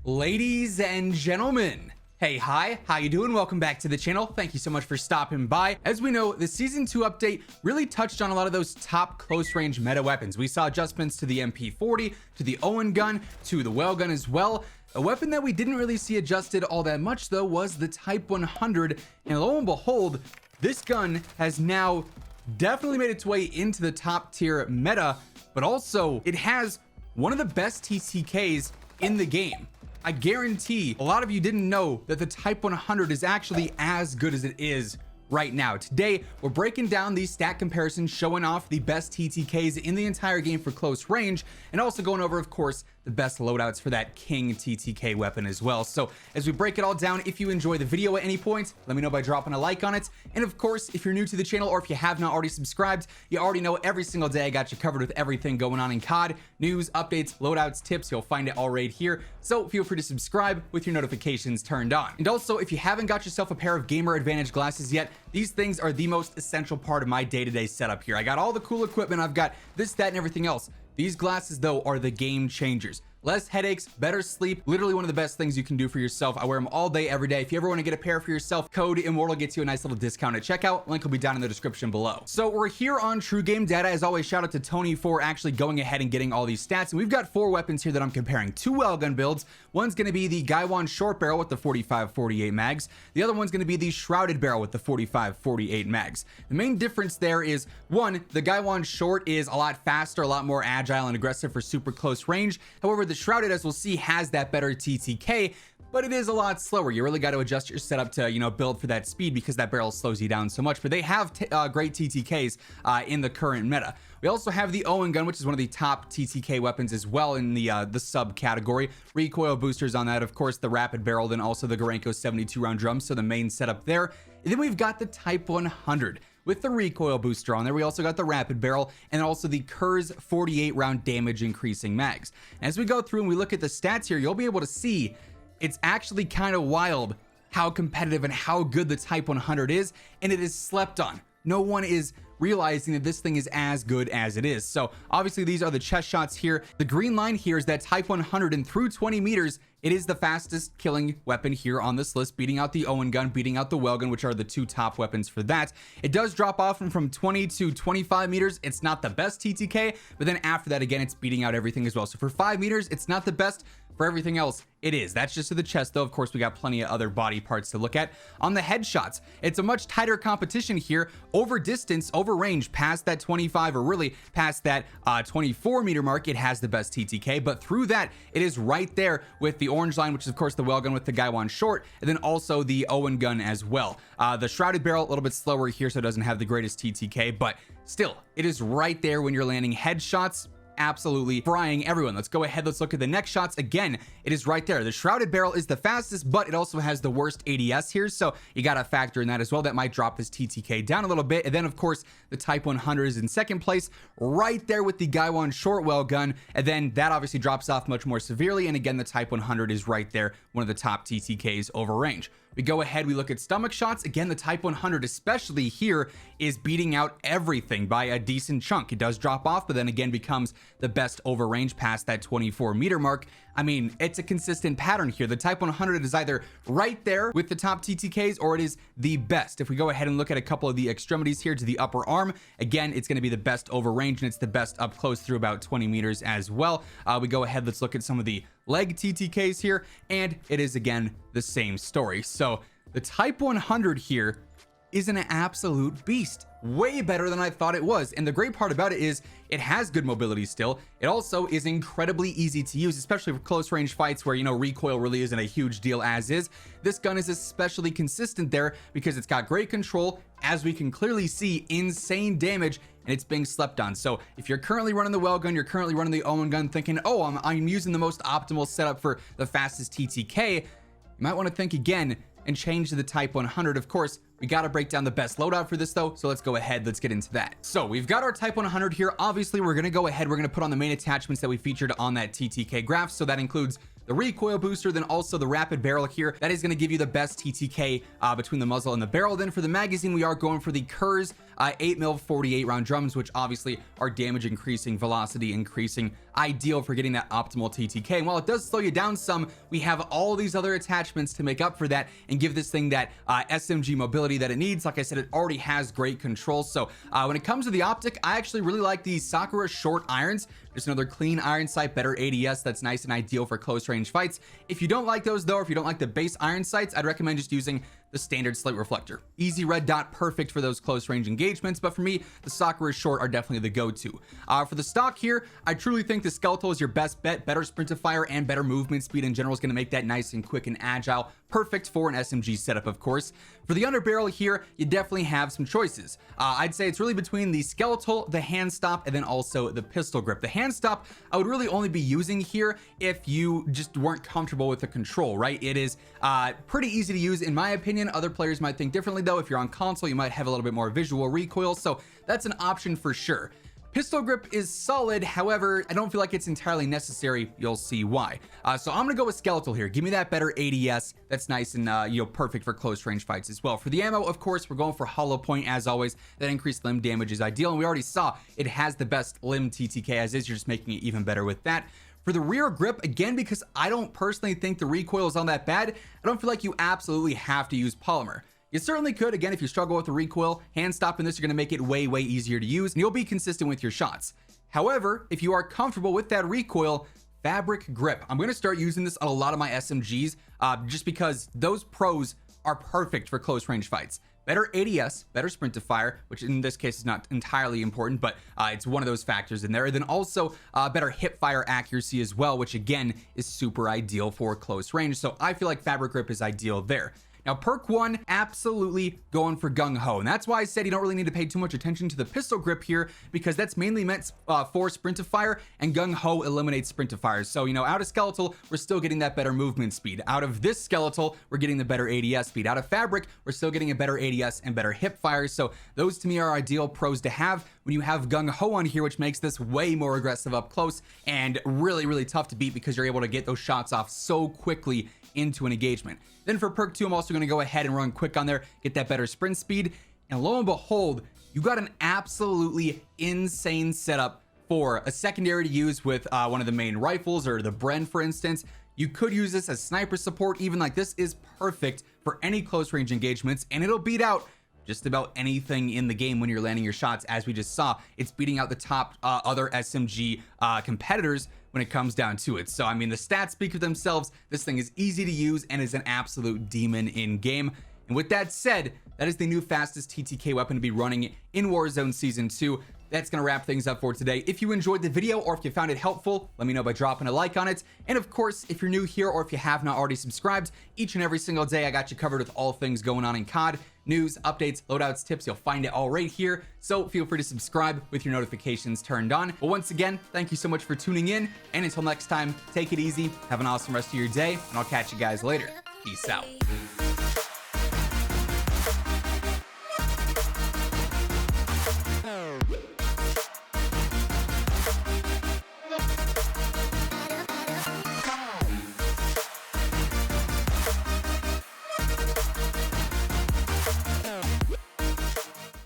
Ladies and gentlemen, hey, hi, how you doing? Welcome back to the channel. Thank you so much for stopping by. As we know, the season 2 update really touched on a lot of those top close range meta weapons. We saw adjustments to the MP40, to the Owen Gun, to the Welgun as well. A weapon that we didn't really see adjusted all that much though was the Type 100, and lo and behold, this gun has now definitely made its way into the top tier meta, but also it has one of the best TTKs in the game. I guarantee a lot of you didn't know that the Type 100 is actually as good as it is right now. Today, we're breaking down these stat comparisons, showing off the best TTKs in the entire game for close range, and also going over, of course, the best loadouts for that King TTK weapon as well. So as we break it all down, if you enjoy the video at any point, let me know by dropping a like on it. And of course, if you're new to the channel or if you have not already subscribed, you already know every single day I got you covered with everything going on in COD, news, updates, loadouts, tips. You'll find it all right here. So feel free to subscribe with your notifications turned on. And also, if you haven't got yourself a pair of Gamer Advantage glasses yet, these things are the most essential part of my day-to-day setup here. I got all the cool equipment, I've got this, that, and everything else. These glasses though are the game changers. Less headaches, better sleep, literally one of the best things you can do for yourself. I wear them all day, every day. If you ever want to get a pair for yourself, code Immortal gets you a nice little discount at checkout. Link will be down in the description below. So we're here on True Game Data. As always, shout out to Tony for actually going ahead and getting all these stats. And we've got 4 weapons here that I'm comparing. 2 Welgun builds. One's going to be the Gaiwan short barrel with the 45-48 mags. The other one's going to be the shrouded barrel with the 45-48 mags. The main difference there is, one, the Gaiwan short is a lot faster, a lot more agile and aggressive for super close range. However, the shrouded, as we'll see, has that better TTK, but it is a lot slower. You really got to adjust your setup to, build for that speed because that barrel slows you down so much. But they have great TTKs in the current meta. We also have the Owen Gun, which is one of the top TTK weapons as well in the subcategory. Recoil boosters on that, of course, the rapid barrel, then also the Gorenko 72-round drum. So the main setup there. And then we've got the Type 100. With the recoil booster on there, we also got the rapid barrel and also the Kurz 48-round damage increasing mags. And as we go through and we look at the stats here, you'll be able to see it's actually kind of wild how competitive and how good the Type 100 is, and it is slept on. No one is realizing that this thing is as good as it is. So obviously these are the chest shots here. The green line here is that Type 100, and through 20 meters, it is the fastest killing weapon here on this list, beating out the Owen Gun, beating out the Welgun, which are the 2 top weapons for that. It does drop off from 20 to 25 meters. It's not the best TTK, but then after that, again, it's beating out everything as well. So for 5 meters, it's not the best. For everything else, it is. That's just to the chest, though. Of course, we got plenty of other body parts to look at. On the headshots, it's a much tighter competition here. Over distance, over range, past that 25, or really past that 24 meter mark, it has the best TTK. But through that, it is right there with the orange line, which is, of course, the Welgun with the Gaiwan short, and then also the Owen Gun as well. The shrouded barrel, a little bit slower here, so it doesn't have the greatest TTK, but still, it is right there when you're landing headshots. Absolutely frying everyone. Let's go ahead. Let's look at the next shots. Again, it is right there. The shrouded barrel is the fastest, but it also has the worst ADS here. So you got to factor in that as well. That might drop this TTK down a little bit. And then, of course, the Type 100 is in second place, right there with the Gaiwan short Welgun. And then that obviously drops off much more severely. And again, the Type 100 is right there, one of the top TTKs over range. We go ahead, we look at stomach shots. Again, the Type 100, especially here, is beating out everything by a decent chunk. It does drop off, but then again becomes the best over range past that 24 meter mark. I mean, it's a consistent pattern here. The Type 100 is either right there with the top TTKs or it is the best. If we go ahead and look at a couple of the extremities here to the upper arm, again, it's going to be the best over range, and it's the best up close through about 20 meters as well. We go ahead, let's look at some of the leg TTKs here, and it is again the same story. So the Type 100 here is an absolute beast, way better than I thought it was. And the great part about it is it has good mobility still. It also is incredibly easy to use, especially for close range fights where, recoil really isn't a huge deal as is. This gun is especially consistent there because it's got great control, as we can clearly see, insane damage, and it's being slept on. So if you're currently running the Welgun, you're currently running the Owen Gun thinking, oh, I'm using the most optimal setup for the fastest TTK, you might want to think again and change to the Type 100. Of course, we got to break down the best loadout for this though, so let's go ahead, let's get into that. So we've got our Type 100 here. Obviously, we're going to go ahead, we're going to put on the main attachments that we featured on that TTK graph. So that includes the recoil booster, then also the rapid barrel here. That is going to give you the best TTK between the muzzle and the barrel. Then for the magazine, we are going for the Kurz 8mm 48 round drums, which obviously are damage increasing, velocity increasing, ideal for getting that optimal TTK. And while it does slow you down some, we have all these other attachments to make up for that and give this thing that SMG mobility that it needs. Like I said, it already has great control. So when it comes to the optic, I actually really like the Sakura short irons. Just another clean iron sight, better ADS. That's nice and ideal for close range fights. If you don't like those though, or if you don't like the base iron sights, I'd recommend just using the standard slate reflector. Easy red dot, perfect for those close range engagements, but for me, the Sakura short are definitely the go-to. For the stock here, I truly think the skeletal is your best bet. Better sprint to fire and better movement speed in general is going to make that nice and quick and agile. Perfect for an SMG setup, of course. For the underbarrel here, you definitely have some choices. I'd say it's really between the skeletal, the hand stop, and then also the pistol grip. The hand stop, I would really only be using here if you just weren't comfortable with the control, right? It is pretty easy to use in my opinion. Other players might think differently though. If you're on console, you might have a little bit more visual recoil, so that's an option for sure. Pistol grip is solid, however, I don't feel like it's entirely necessary. You'll see why. So I'm gonna go with skeletal here. Give me that better ADS. That's nice and perfect for close range fights as well. For the ammo, of course, we're going for hollow point as always. That increased limb damage is ideal, and we already saw it has the best limb TTK as is. You're just making it even better with that. For the rear grip, again, because I don't personally think the recoil is all that bad, I don't feel like you absolutely have to use polymer. You certainly could, again, if you struggle with the recoil. Hand stop in this, you're going to make it way easier to use, and you'll be consistent with your shots. However, if you are comfortable with that recoil, fabric grip. I'm going to start using this on a lot of my SMGs just because those pros are perfect for close range fights. Better ADS, better sprint to fire, which in this case is not entirely important, but it's one of those factors in there. And then also better hip fire accuracy as well, which again is super ideal for close range. So I feel like fabric grip is ideal there. Now, perk 1, absolutely going for gung-ho, and that's why I said you don't really need to pay too much attention to the pistol grip here, because that's mainly meant for sprint to fire, and gung-ho eliminates sprint to fire. So, out of skeletal, we're still getting that better movement speed. Out of this skeletal, we're getting the better ADS speed. Out of fabric, we're still getting a better ADS and better hip fire. So those to me are ideal pros to have when you have gung-ho on here, which makes this way more aggressive up close and really tough to beat because you're able to get those shots off so quickly into an engagement. Then for perk 2, I'm also going to go ahead and run quick on there, get that better sprint speed, and lo and behold, you got an absolutely insane setup for a secondary to use with one of the main rifles or the Bren, for instance. You could use this as sniper support. Even like this is perfect for any close range engagements, and it'll beat out just about anything in the game when you're landing your shots. As we just saw, it's beating out the top other SMG competitors when it comes down to it. So I mean, the stats speak for themselves. This thing is easy to use and is an absolute demon in game. And with that said, that is the new fastest TTK weapon to be running in Warzone Season 2. That's going to wrap things up for today. If you enjoyed the video or if you found it helpful, let me know by dropping a like on it. And of course, if you're new here or if you have not already subscribed, each and every single day I got you covered with all things going on in COD. News, updates, loadouts, tips, you'll find it all right here. So feel free to subscribe with your notifications turned on. Well, once again, thank you so much for tuning in. And until next time, take it easy, have an awesome rest of your day, and I'll catch you guys later. Peace out.